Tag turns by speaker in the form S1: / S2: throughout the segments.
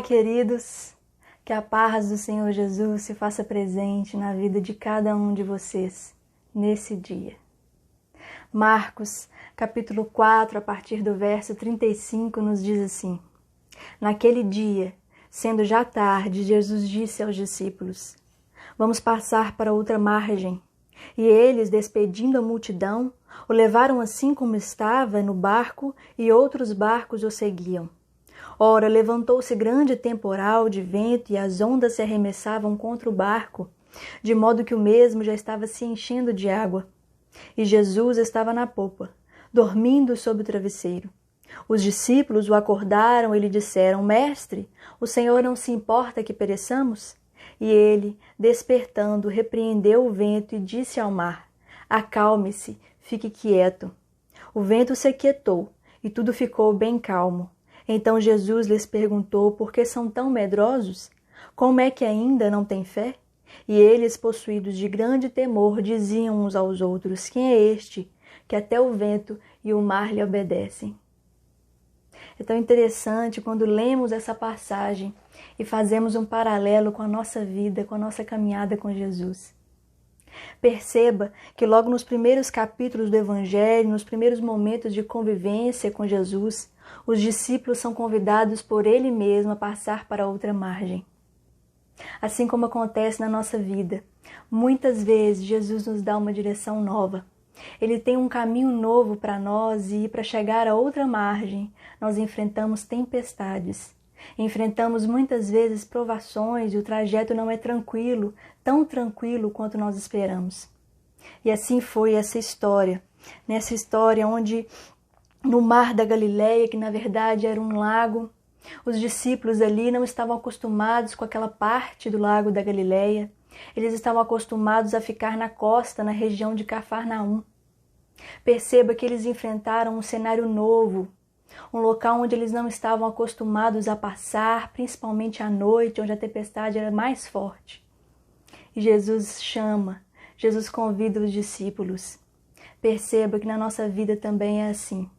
S1: Olá, queridos! Que a paz do Senhor Jesus se faça presente na vida de cada um de vocês nesse dia. Marcos, capítulo 4, a partir do verso 35, nos diz assim: Naquele dia, sendo já tarde, Jesus disse aos discípulos: Vamos passar para outra margem. E eles, despedindo a multidão, o levaram assim como estava no barco, e outros barcos o seguiam. Ora, levantou-se grande temporal de vento e as ondas se arremessavam contra o barco, de modo que o mesmo já estava se enchendo de água. E Jesus estava na popa, dormindo sob o travesseiro. Os discípulos o acordaram e lhe disseram: Mestre, o Senhor não se importa que pereçamos? E ele, despertando, repreendeu o vento e disse ao mar: Acalme-se, fique quieto. O vento se aquietou e tudo ficou bem calmo. Então Jesus lhes perguntou: Por que são tão medrosos? Como é que ainda não têm fé? E eles, possuídos de grande temor, diziam uns aos outros: Quem é este, que até o vento e o mar lhe obedecem? É tão interessante quando lemos essa passagem e fazemos um paralelo com a nossa vida, com a nossa caminhada com Jesus. Perceba que logo nos primeiros capítulos do Evangelho, nos primeiros momentos de convivência com Jesus, os discípulos são convidados por Ele mesmo a passar para outra margem. Assim como acontece na nossa vida, muitas vezes Jesus nos dá uma direção nova. Ele tem um caminho novo para nós e para chegar a outra margem, nós enfrentamos tempestades. Enfrentamos muitas vezes provações e o trajeto não é tranquilo, tão tranquilo quanto nós esperamos. E assim foi essa história. Nessa história onde no mar da Galileia, que na verdade era um lago, os discípulos ali não estavam acostumados com aquela parte do lago da Galileia. Eles estavam acostumados a ficar na costa, na região de Cafarnaum. Perceba que eles enfrentaram um cenário novo, um local onde eles não estavam acostumados a passar, principalmente à noite, onde a tempestade era mais forte. E Jesus chama, Jesus convida os discípulos. Perceba que na nossa vida também é assim.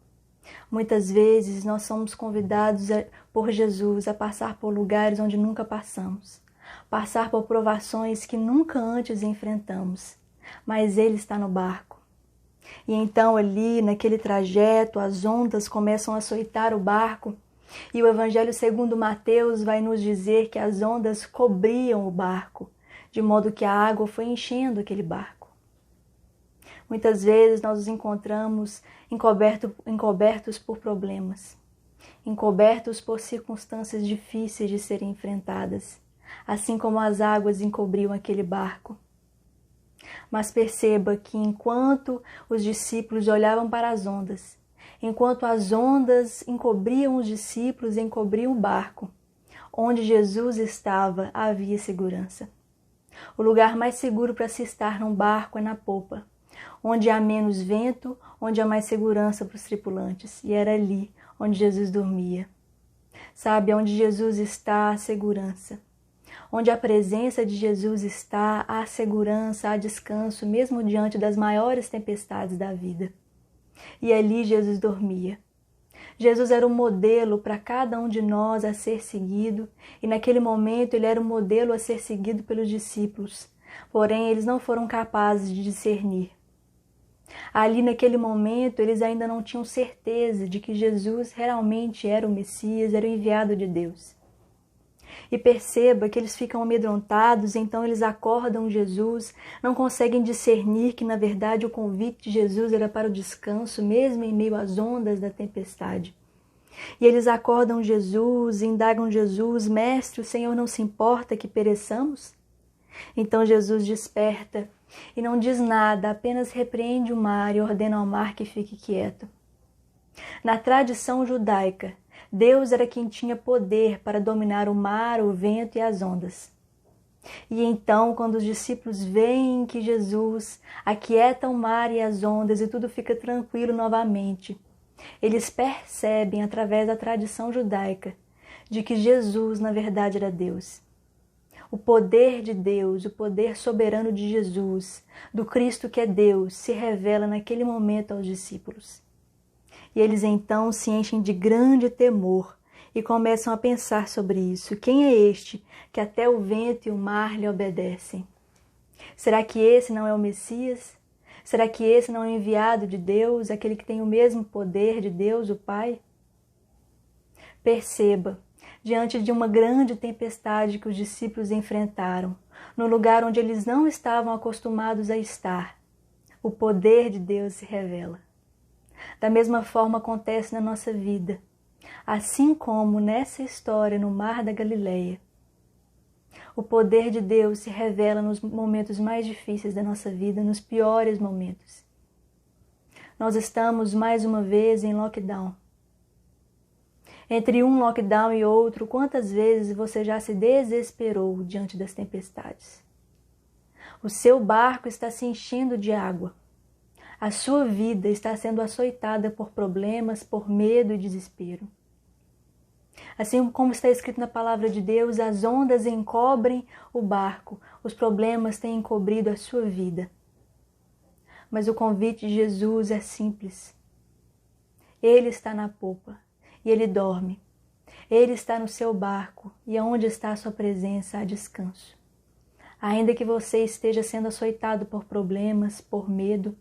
S1: Muitas vezes nós somos convidados por Jesus a passar por lugares onde nunca passamos, passar por provações que nunca antes enfrentamos, mas Ele está no barco. E então ali, naquele trajeto, as ondas começam a açoitar o barco, e o Evangelho segundo Mateus vai nos dizer que as ondas cobriam o barco, de modo que a água foi enchendo aquele barco. Muitas vezes nós nos encontramos encobertos por problemas, encobertos por circunstâncias difíceis de serem enfrentadas, assim como as águas encobriam aquele barco. Mas perceba que enquanto os discípulos olhavam para as ondas, enquanto as ondas encobriam os discípulos e encobriam o barco, onde Jesus estava, havia segurança. O lugar mais seguro para se estar num barco é na popa, onde há menos vento, onde há mais segurança para os tripulantes. E era ali onde Jesus dormia. Sabe, onde Jesus está, há segurança. Onde a presença de Jesus está, há segurança, há descanso, mesmo diante das maiores tempestades da vida. E ali Jesus dormia. Jesus era um modelo para cada um de nós a ser seguido, e naquele momento ele era um modelo a ser seguido pelos discípulos. Porém, eles não foram capazes de discernir. Ali naquele momento, eles ainda não tinham certeza de que Jesus realmente era o Messias, era o enviado de Deus. E perceba que eles ficam amedrontados, então eles acordam Jesus, não conseguem discernir que na verdade o convite de Jesus era para o descanso, mesmo em meio às ondas da tempestade. E eles acordam Jesus, indagam Jesus: Mestre, o Senhor não se importa que pereçamos? Então Jesus desperta e não diz nada, apenas repreende o mar e ordena ao mar que fique quieto. Na tradição judaica, Deus era quem tinha poder para dominar o mar, o vento e as ondas. E então, quando os discípulos veem que Jesus aquieta o mar e as ondas e tudo fica tranquilo novamente, eles percebem, através da tradição judaica, de que Jesus, na verdade, era Deus. O poder de Deus, o poder soberano de Jesus, do Cristo que é Deus, se revela naquele momento aos discípulos. E eles então se enchem de grande temor e começam a pensar sobre isso. Quem é este que até o vento e o mar lhe obedecem? Será que esse não é o Messias? Será que esse não é o enviado de Deus, aquele que tem o mesmo poder de Deus, o Pai? Perceba, diante de uma grande tempestade que os discípulos enfrentaram, no lugar onde eles não estavam acostumados a estar, o poder de Deus se revela. Da mesma forma acontece na nossa vida, assim como nessa história no Mar da Galileia. O poder de Deus se revela nos momentos mais difíceis da nossa vida, nos piores momentos. Nós estamos mais uma vez em lockdown. Entre um lockdown e outro, quantas vezes você já se desesperou diante das tempestades? O seu barco está se enchendo de água. A sua vida está sendo açoitada por problemas, por medo e desespero. Assim como está escrito na palavra de Deus, as ondas encobrem o barco, os problemas têm encobrido a sua vida. Mas o convite de Jesus é simples. Ele está na popa e ele dorme. Ele está no seu barco e aonde está a sua presença há descanso. Ainda que você esteja sendo açoitado por problemas, por medo,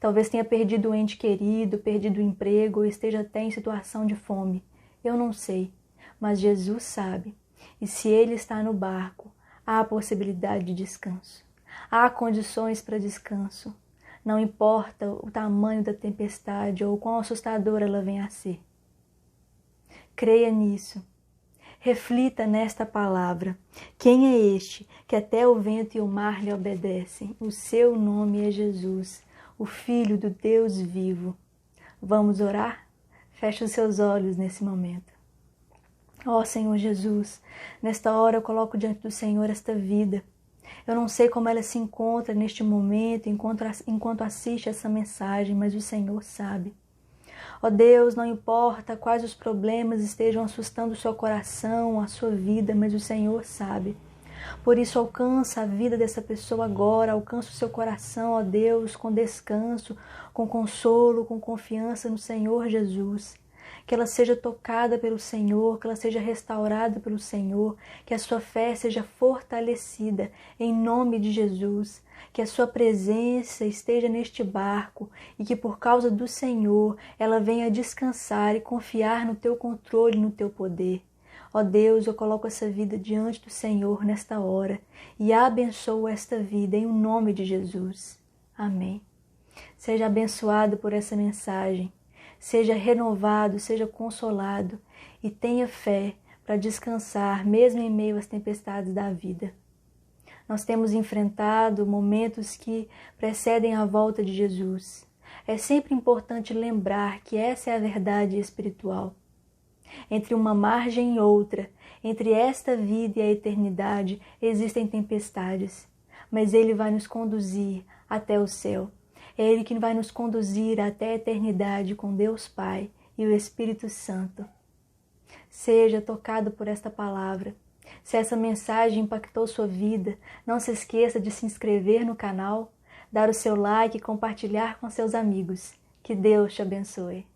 S1: talvez tenha perdido um ente querido, perdido o emprego ou esteja até em situação de fome. Eu não sei, mas Jesus sabe. E se Ele está no barco, há possibilidade de descanso. Há condições para descanso. Não importa o tamanho da tempestade ou quão assustadora ela venha a ser. Creia nisso. Reflita nesta palavra. Quem é este que até o vento e o mar lhe obedecem? O seu nome é Jesus, o Filho do Deus vivo. Vamos orar? Feche os seus olhos nesse momento. Ó Senhor Jesus, nesta hora eu coloco diante do Senhor esta vida. Eu não sei como ela se encontra neste momento, enquanto assiste essa mensagem, mas o Senhor sabe. Ó Deus, não importa quais os problemas estejam assustando o seu coração, a sua vida, mas o Senhor sabe. Por isso, alcança a vida dessa pessoa agora, alcança o seu coração, ó Deus, com descanso, com consolo, com confiança no Senhor Jesus. Que ela seja tocada pelo Senhor, que ela seja restaurada pelo Senhor, que a sua fé seja fortalecida em nome de Jesus, que a sua presença esteja neste barco e que por causa do Senhor ela venha descansar e confiar no teu controle, no teu poder. Ó Deus, eu coloco essa vida diante do Senhor nesta hora e abençoo esta vida em nome de Jesus. Amém. Seja abençoado por essa mensagem. Seja renovado, seja consolado e tenha fé para descansar mesmo em meio às tempestades da vida. Nós temos enfrentado momentos que precedem a volta de Jesus. É sempre importante lembrar que essa é a verdade espiritual. Entre uma margem e outra, entre esta vida e a eternidade, existem tempestades, mas Ele vai nos conduzir até o céu. É Ele que vai nos conduzir até a eternidade com Deus Pai e o Espírito Santo. Seja tocado por esta palavra. Se essa mensagem impactou sua vida, não se esqueça de se inscrever no canal, dar o seu like e compartilhar com seus amigos. Que Deus te abençoe.